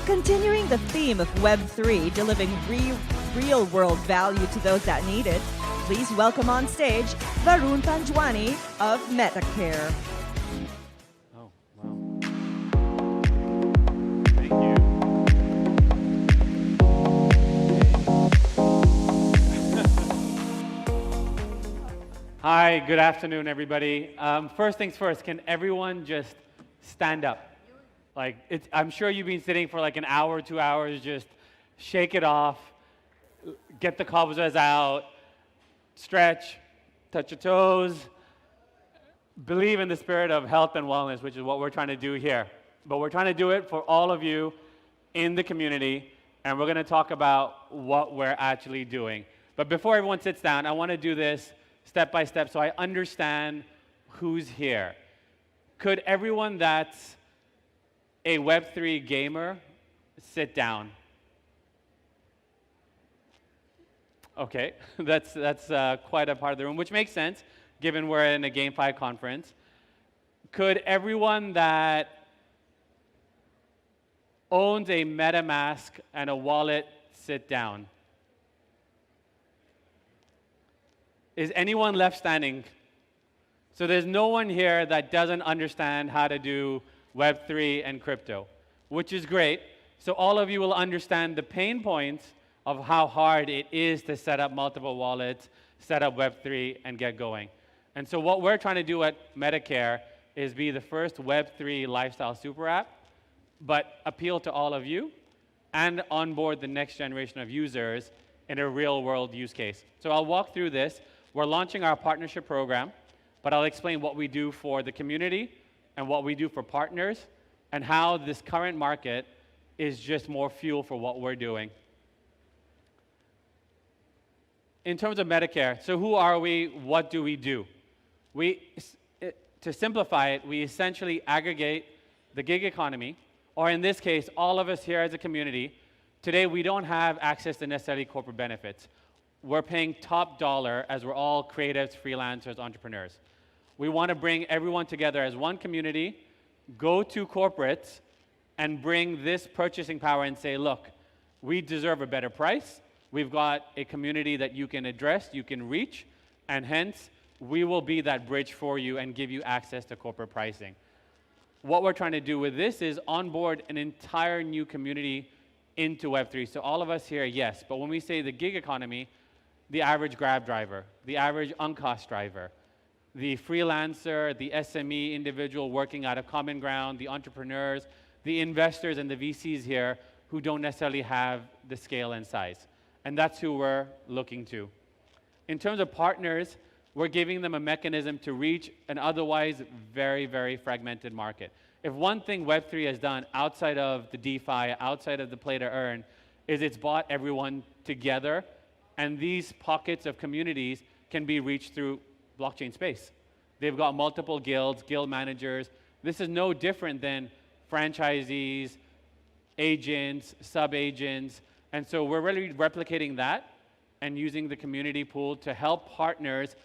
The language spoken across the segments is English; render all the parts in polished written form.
Continuing the theme of Web3, delivering real-world value to those that need it, please welcome on stage Varun Panjwani of Metacare. Oh, wow. Thank you. Hi, good afternoon, everybody. First things first, can everyone just stand up? I'm sure you've been sitting for like an hour, 2 hours, just shake it off, get the cobwebs out, stretch, touch your toes, believe in the spirit of health and wellness, which is what we're trying to do here. But we're trying to do it for all of you in the community, and we're going to talk about what we're actually doing. But before everyone sits down, I want to do this step by step so I understand who's here. Could everyone that's a Web3 gamer sit down? Okay, that's quite a part of the room, which makes sense, given we're in a GameFi conference. Could everyone that owns a MetaMask and a wallet sit down? Is anyone left standing? So there's no one here that doesn't understand how to do Web3 and crypto, which is great. So all of you will understand the pain points of how hard it is to set up multiple wallets, set up Web3, and get going. And so what we're trying to do at Metacare is be the first Web3 lifestyle super app, but appeal to all of you and onboard the next generation of users in a real-world use case. So I'll walk through this. We're launching our partnership program, but I'll explain what we do for the community and what we do for partners, and how this current market is just more fuel for what we're doing. In terms of Metacare, so who are we? What do we do? To simplify it, we essentially aggregate the gig economy, or in this case, all of us here as a community. Today, we don't have access to necessarily corporate benefits. We're paying top dollar as we're all creatives, freelancers, entrepreneurs. We want to bring everyone together as one community, go to corporates, and bring this purchasing power and say, look, we deserve a better price. We've got a community that you can address, you can reach, and hence, we will be that bridge for you and give you access to corporate pricing. What we're trying to do with this is onboard an entire new community into Web3. So all of us here, yes, but when we say the gig economy, the average Grab driver, the average Angkas driver, the freelancer, the SME individual working out of Common Ground, the entrepreneurs, the investors and the VCs here who don't necessarily have the scale and size. And that's who we're looking to. In terms of partners, we're giving them a mechanism to reach an otherwise very, very fragmented market. If one thing Web3 has done outside of the DeFi, outside of the play to earn, is it's brought everyone together, and these pockets of communities can be reached through blockchain space. They've got multiple guilds, guild managers. This is no different than franchisees, agents, sub-agents. And so we're really replicating that and using the community pool to help partners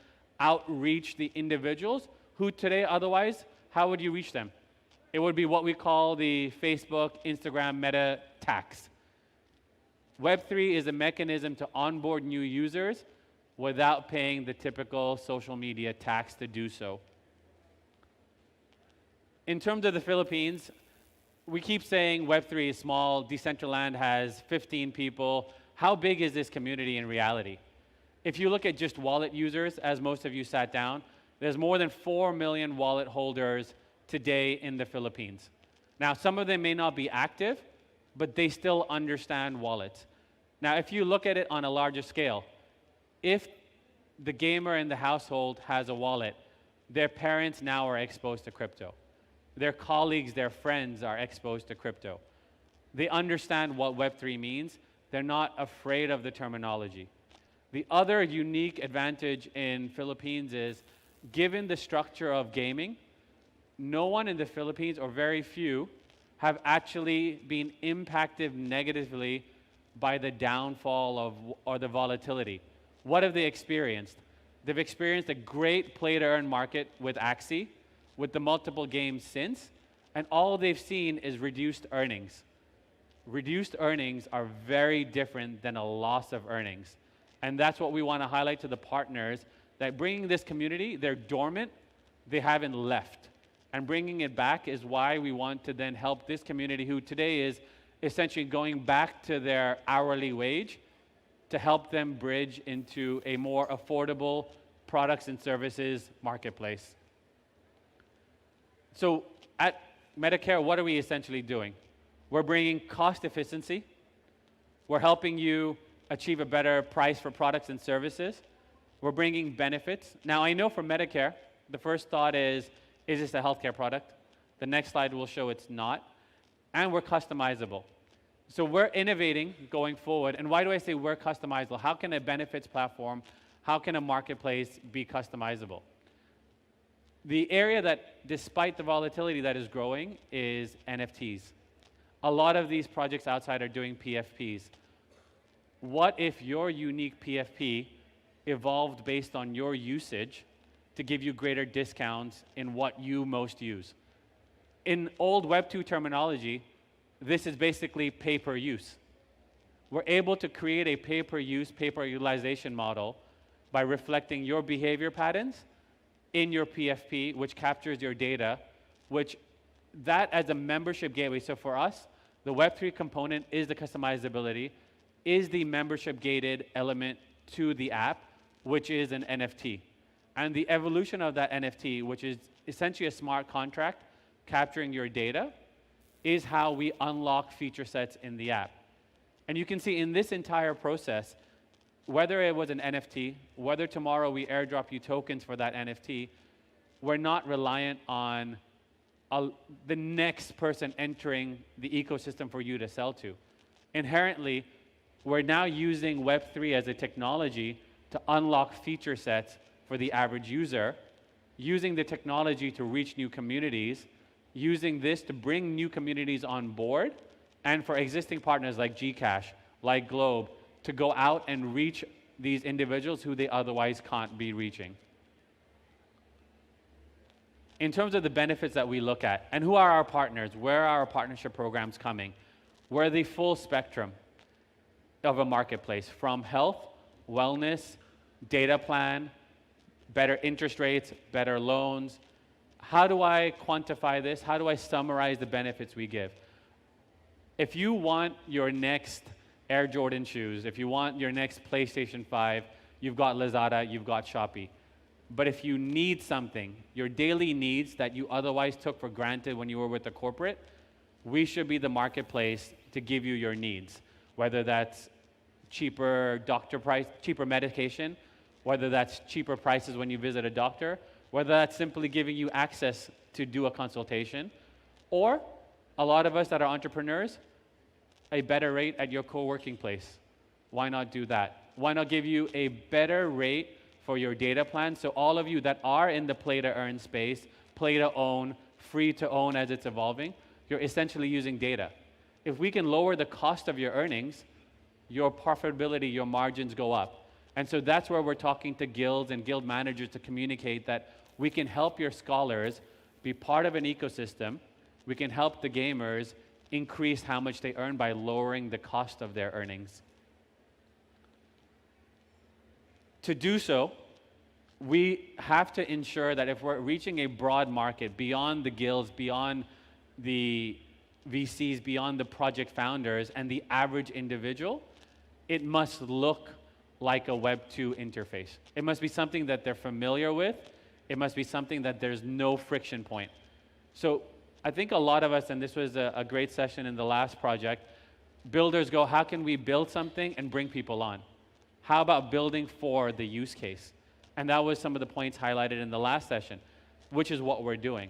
outreach the individuals who today otherwise, how would you reach them? It would be what we call the Facebook, Instagram, Meta tax. Web3 is a mechanism to onboard new users without paying the typical social media tax to do so. In terms of the Philippines, we keep saying Web3 is small, Decentraland has 15 people. How big is this community in reality? If you look at just wallet users, as most of you sat down, there's more than 4 million wallet holders today in the Philippines. Now, some of them may not be active, but they still understand wallets. Now, if you look at it on a larger scale, if the gamer in the household has a wallet, their parents now are exposed to crypto. Their colleagues, their friends are exposed to crypto. They understand what Web3 means. They're not afraid of the terminology. The other unique advantage in Philippines is, given the structure of gaming, no one in the Philippines, or very few, have actually been impacted negatively by the downfall or the volatility. What have they experienced? They've experienced a great play-to-earn market with Axie, with the multiple games since, and all they've seen is reduced earnings. reduced earnings are very different than a loss of earnings. And that's what we want to highlight to the partners, that bringing this community, they're dormant, they haven't left. And bringing it back is why we want to then help this community who today is essentially going back to their hourly wage to help them bridge into a more affordable products and services marketplace. So at Metacare, what are we essentially doing? We're bringing cost efficiency. We're helping you achieve a better price for products and services. We're bringing benefits. Now, I know for Metacare, the first thought is this a healthcare product? The next slide will show it's not. And we're customizable. So we're innovating going forward. And why do I say we're customizable? How can a benefits platform, how can a marketplace be customizable? The area that, despite the volatility that is growing, is NFTs. A lot of these projects outside are doing PFPs. What if your unique PFP evolved based on your usage to give you greater discounts in what you most use? In old Web2 terminology, this is basically pay-per-use. We're able to create a pay-per-use, pay-per-utilization model by reflecting your behavior patterns in your PFP, which captures your data, which that as a membership gateway. So for us, the Web3 component is the customizability, is the membership gated element to the app, which is an NFT. And the evolution of that NFT, which is essentially a smart contract capturing your data, is how we unlock feature sets in the app. And you can see in this entire process, whether it was an NFT, whether tomorrow we airdrop you tokens for that NFT, we're not reliant on the next person entering the ecosystem for you to sell to. Inherently, we're now using Web3 as a technology to unlock feature sets for the average user, using the technology to reach new communities, using this to bring new communities on board, and for existing partners like Gcash, like Globe, to go out and reach these individuals who they otherwise can't be reaching. In terms of the benefits that we look at, and who are our partners, where are our partnership programs coming? We're the full spectrum of a marketplace, from health, wellness, data plan, better interest rates, better loans. How do I quantify this? How do I summarize the benefits we give? If you want your next Air Jordan shoes, if you want your next PlayStation 5, you've got Lazada, you've got Shopee. But if you need something, your daily needs that you otherwise took for granted when you were with the corporate, we should be the marketplace to give you your needs, whether that's cheaper doctor price, cheaper medication, whether that's cheaper prices when you visit a doctor, whether that's simply giving you access to do a consultation, or a lot of us that are entrepreneurs, a better rate at your co-working place. Why not do that? Why not give you a better rate for your data plan? So all of you that are in the play to earn space, play to own, free to own as it's evolving, you're essentially using data. If we can lower the cost of your earnings, your profitability, your margins go up. And so that's where we're talking to guilds and guild managers to communicate that we can help your scholars be part of an ecosystem. We can help the gamers increase how much they earn by lowering the cost of their earnings. To do so, we have to ensure that if we're reaching a broad market beyond the guilds, beyond the VCs, beyond the project founders, and the average individual, it must look like a Web2 interface. It must be something that they're familiar with. It must be something that there's no friction point. So I think a lot of us, and this was a great session in the last project, builders go, how can we build something and bring people on? How about building for the use case? And that was some of the points highlighted in the last session, which is what we're doing.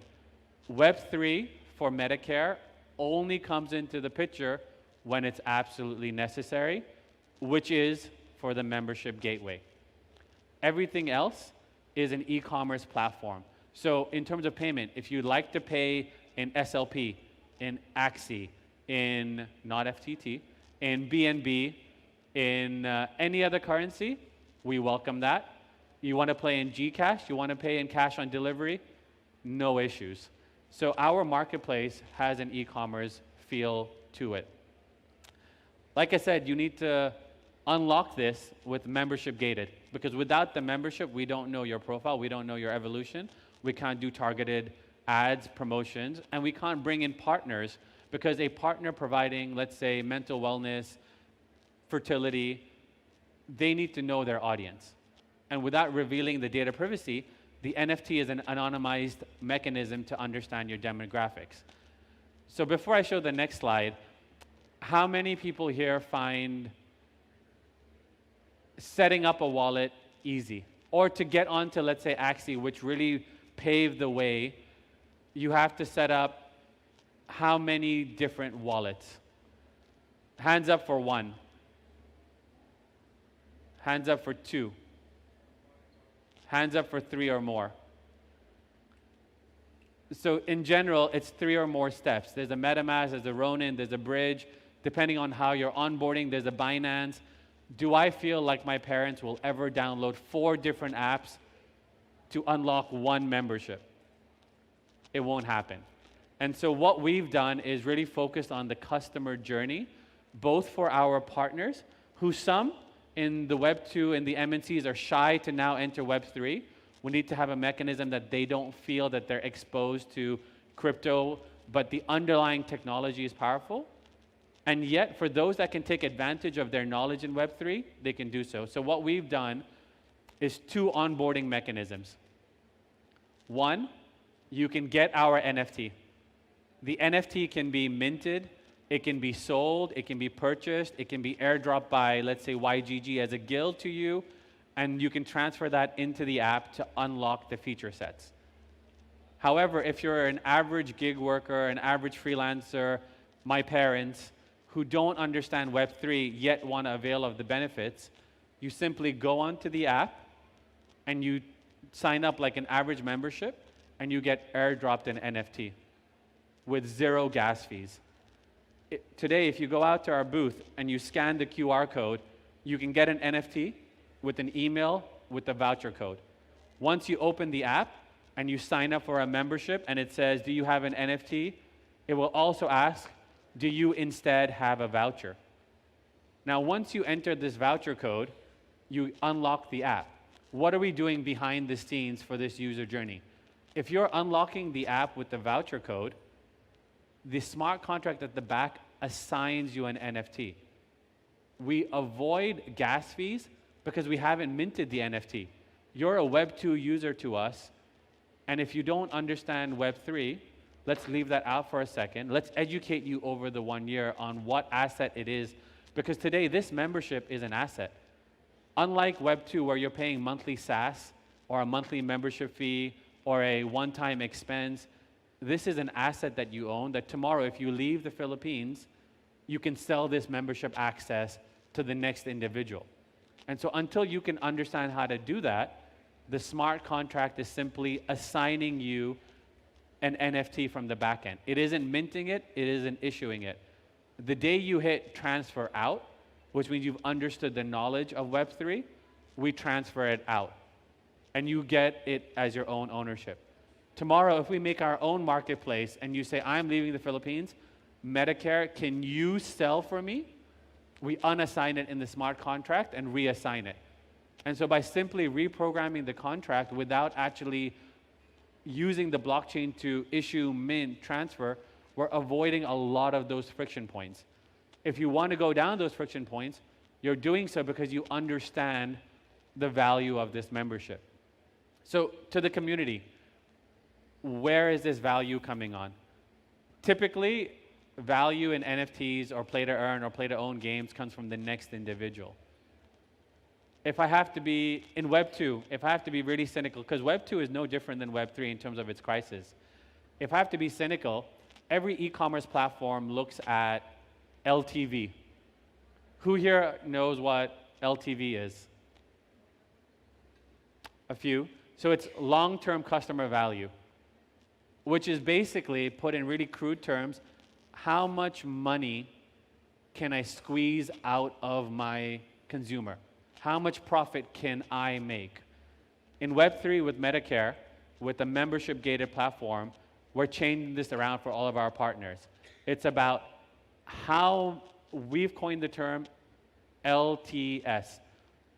Web3 for Metacare only comes into the picture when it's absolutely necessary, which is for the membership gateway. Everything else is an e-commerce platform. So in terms of payment, if you'd like to pay in SLP, in AXI, in not FTT, in BNB, in any other currency, we welcome that. You want to pay in Gcash, you want to pay in cash on delivery, no issues. So our marketplace has an e-commerce feel to it. Like I said, you need to unlock this with membership gated, because without the membership, we don't know your profile, we don't know your evolution, we can't do targeted ads, promotions, and we can't bring in partners, because a partner providing, let's say, mental wellness, fertility, they need to know their audience. And without revealing the data privacy, the NFT is an anonymized mechanism to understand your demographics. So before I show the next slide, how many people here find setting up a wallet easy? Or to get onto, let's say, Axie, which really paved the way, you have to set up how many different wallets? Hands up for 1. Hands up for 2. Hands up for 3 or more. So in general, it's 3 or more steps. There's a MetaMask, there's a Ronin, there's a Bridge. Depending on how you're onboarding, there's a Binance. Do I feel like my parents will ever download 4 different apps to unlock 1 membership? It won't happen. And so what we've done is really focused on the customer journey, both for our partners, who some in the Web2 and the MNCs are shy to now enter Web3. We need to have a mechanism that they don't feel that they're exposed to crypto, but the underlying technology is powerful. And yet, for those that can take advantage of their knowledge in Web3, they can do so. So what we've done is 2 onboarding mechanisms. 1, you can get our NFT. The NFT can be minted, it can be sold, it can be purchased, it can be airdropped by, let's say, YGG as a guild to you, and you can transfer that into the app to unlock the feature sets. However, if you're an average gig worker, an average freelancer, my parents, who don't understand Web3 yet want to avail of the benefits, you simply go onto the app and you sign up like an average membership and you get airdropped an NFT with 0 gas fees. Today, if you go out to our booth and you scan the QR code, you can get an NFT with an email with the voucher code. Once you open the app and you sign up for a membership and it says, do you have an NFT? It will also ask, do you instead have a voucher? Now, once you enter this voucher code, you unlock the app. What are we doing behind the scenes for this user journey? If you're unlocking the app with the voucher code, the smart contract at the back assigns you an NFT. We avoid gas fees because we haven't minted the NFT. You're a Web2 user to us, and if you don't understand Web3, let's leave that out for a second. Let's educate you over the 1 year on what asset it is, because today this membership is an asset. Unlike Web2, where you're paying monthly SaaS or a monthly membership fee or a one-time expense, this is an asset that you own that tomorrow, if you leave the Philippines, you can sell this membership access to the next individual. And so until you can understand how to do that, the smart contract is simply assigning you an NFT from the back end. It isn't minting it, it isn't issuing it. The day you hit transfer out, which means you've understood the knowledge of Web3, we transfer it out. And you get it as your own ownership. Tomorrow, if we make our own marketplace and you say, I'm leaving the Philippines, Metacare, can you sell for me? We unassign it in the smart contract and reassign it. And so by simply reprogramming the contract without actually using the blockchain to issue, mint, transfer, we're avoiding a lot of those friction points. If you want to go down those friction points, you're doing so because you understand the value of this membership. So to the community, where is this value coming on? Typically, value in NFTs or play to earn or play to own games comes from the next individual. If I have to be, in Web2, if I have to be really cynical, because Web2 is no different than Web3 in terms of its crisis. If I have to be cynical, every e-commerce platform looks at LTV. Who here knows what LTV is? A few. So it's long-term customer value, which is basically, put in really crude terms, how much money can I squeeze out of my consumer? How much profit can I make? In Web3 with Metacare, with the membership-gated platform, we're changing this around for all of our partners. It's about how we've coined the term LTS,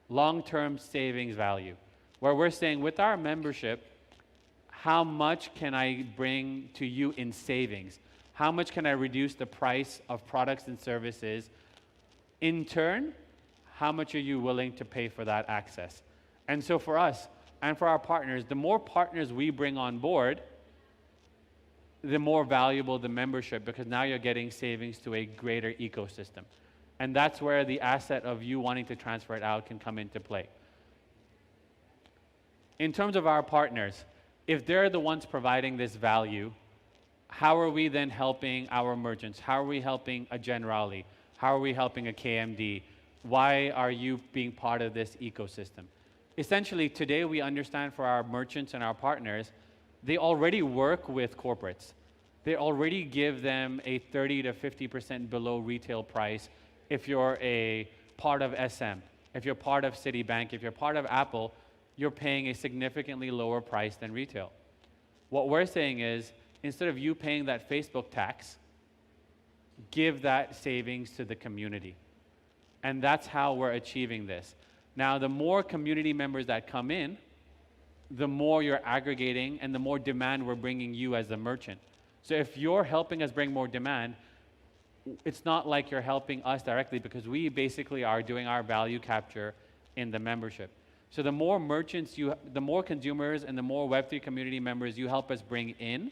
long-term savings value, where we're saying with our membership, how much can I bring to you in savings? How much can I reduce the price of products and services? In turn, how much are you willing to pay for that access? And so for us and for our partners, the more partners we bring on board, the more valuable the membership, because now you're getting savings to a greater ecosystem. And that's where the asset of you wanting to transfer it out can come into play. In terms of our partners, if they're the ones providing this value, how are we then helping our merchants? How are we helping a Generali? How are we helping a KMD? Why are you being part of this ecosystem? Essentially, today we understand for our merchants and our partners, they already work with corporates. They already give them a 30 to 50% below retail price if you're a part of SM, if you're part of Citibank, if you're part of Apple, you're paying a significantly lower price than retail. What we're saying is, instead of you paying that Facebook tax, give that savings to the community. And that's how we're achieving this. Now, the more community members that come in, the more you're aggregating and the more demand we're bringing you as a merchant. So if you're helping us bring more demand, it's not like you're helping us directly, because we basically are doing our value capture in the membership. So the more merchants the more consumers and the more Web3 community members you help us bring in,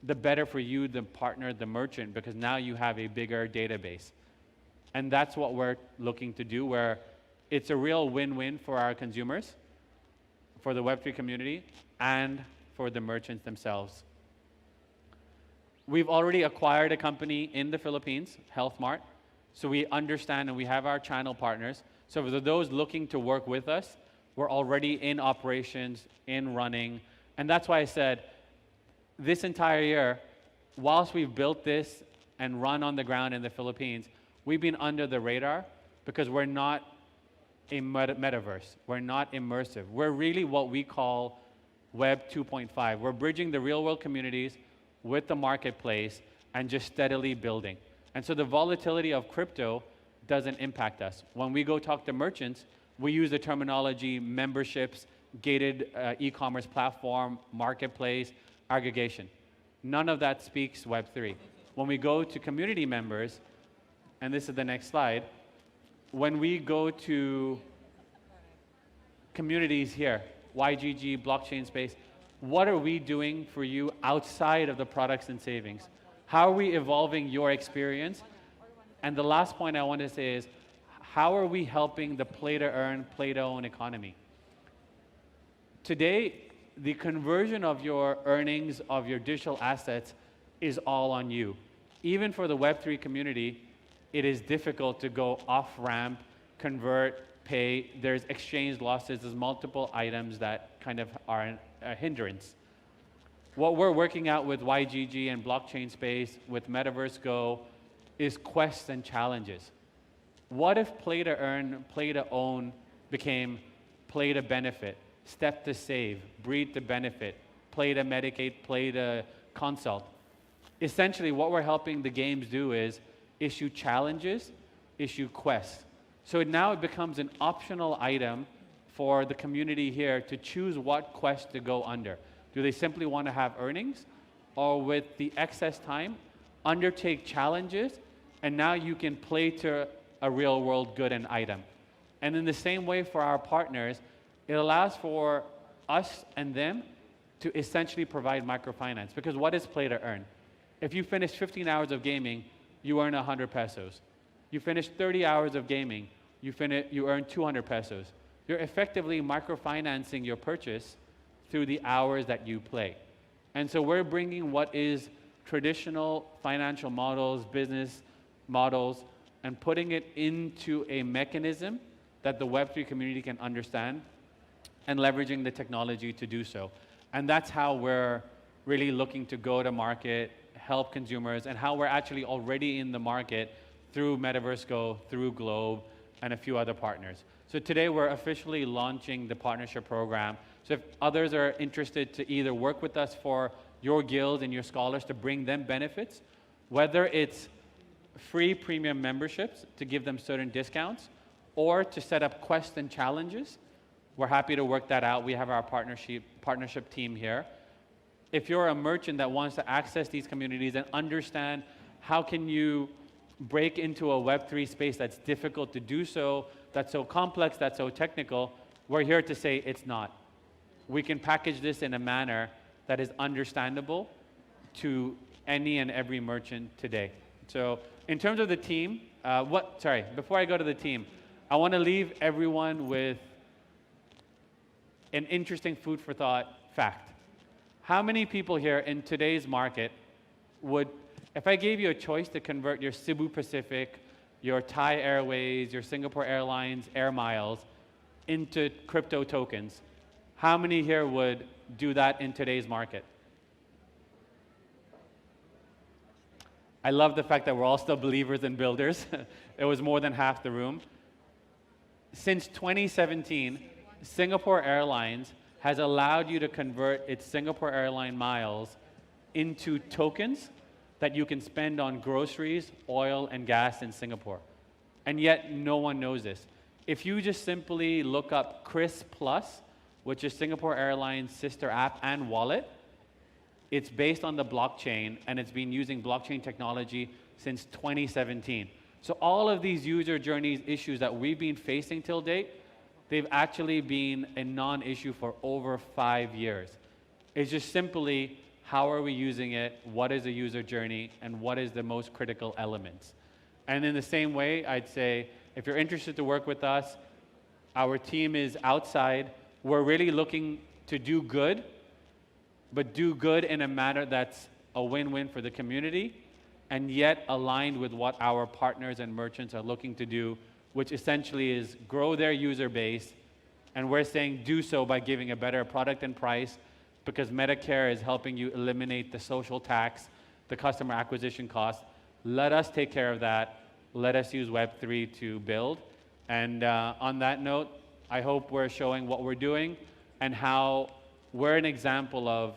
the better for you, the partner, the merchant, because now you have a bigger database. And that's what we're looking to do, where it's a real win-win for our consumers, for the Web3 community, and for the merchants themselves. We've already acquired a company in the Philippines, HealthMart, so we understand and we have our channel partners. So for those looking to work with us, we're already in operations, in running, and that's why I said this entire year, whilst we've built this and run on the ground in the Philippines, we've been under the radar because we're not a metaverse. We're not immersive. We're really what we call Web 2.5. We're bridging the real world communities with the marketplace and just steadily building. And so the volatility of crypto doesn't impact us. When we go talk to merchants, we use the terminology memberships, gated e-commerce platform, marketplace, aggregation. None of that speaks Web3. When we go to community members, and this is the next slide, when we go to communities here, YGG, blockchain space, what are we doing for you outside of the products and savings? How are we evolving your experience? And the last point I want to say is, how are we helping the play-to-earn, play-to-own economy? Today, the conversion of your earnings, of your digital assets, is all on you. Even for the Web3 community, it is difficult to go off-ramp, convert, pay. There's exchange losses. There's multiple items that kind of are a hindrance. What we're working out with YGG and blockchain space, with Metaverse Go, is quests and challenges. What if play to earn, play to own became play to benefit, step to save, breed to benefit, play to medicate, play to consult? Essentially, what we're helping the games do is issue challenges, issue quests. So now it becomes an optional item for the community here to choose what quest to go under. Do they simply want to have earnings, or with the excess time, undertake challenges, and now you can play to a real world good and item? And in the same way for our partners, it allows for us and them to essentially provide microfinance. Because what is play to earn? If you finish 15 hours of gaming, you earn 100 pesos. You finish 30 hours of gaming, you earn 200 pesos. You're effectively microfinancing your purchase through the hours that you play. And so we're bringing what is traditional financial models, business models, and putting it into a mechanism that the Web3 community can understand, and leveraging the technology to do so. And that's how we're really looking to go to market, help consumers, and how we're actually already in the market through Metaverse Go, through Globe, and a few other partners. So today we're officially launching the partnership program. So if others are interested to either work with us for your guild and your scholars to bring them benefits, whether it's free premium memberships to give them certain discounts, or to set up quests and challenges. We're happy to work that out. We have our partnership team here. If you're a merchant that wants to access these communities and understand how can you break into a Web3 space that's difficult to do so, that's so complex, that's so technical, we're here to say it's not. We can package this in a manner that is understandable to any and every merchant today. So in terms of the team, before I go to the team, I want to leave everyone with an interesting food for thought fact. How many people here in today's market would, if I gave you a choice to convert your Cebu Pacific, your Thai Airways, your Singapore Airlines air miles into crypto tokens, how many here would do that in today's market? I love the fact that we're all still believers and builders. It was more than half the room. Since 2017, Singapore Airlines has allowed you to convert its Singapore Airline miles into tokens that you can spend on groceries, oil, and gas in Singapore. And yet, no one knows this. If you just simply look up Chris Plus, which is Singapore Airlines' sister app and wallet, it's based on the blockchain, and it's been using blockchain technology since 2017. So all of these user journeys issues that we've been facing till date, they've actually been a non-issue for over 5 years. It's just simply, how are we using it, what is the user journey, and what is the most critical elements. And in the same way, I'd say, if you're interested to work with us, our team is outside. We're really looking to do good, but do good in a manner that's a win-win for the community, and yet aligned with what our partners and merchants are looking to do, which essentially is grow their user base. And we're saying do so by giving a better product and price, because Metacare is helping you eliminate the social tax, the customer acquisition cost. Let us take care of that. Let us use Web3 to build. And on that note, I hope we're showing what we're doing and how we're an example of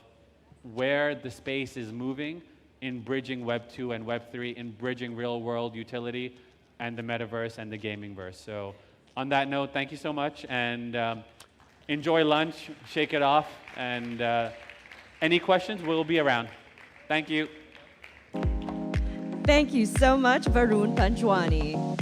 where the space is moving in bridging Web 2 and Web 3, in bridging real world utility and the metaverse and the gaming verse. So on that note, thank you so much, and enjoy lunch, shake it off, and any questions, we'll be around. Thank you. Thank you so much, Varun Panjwani.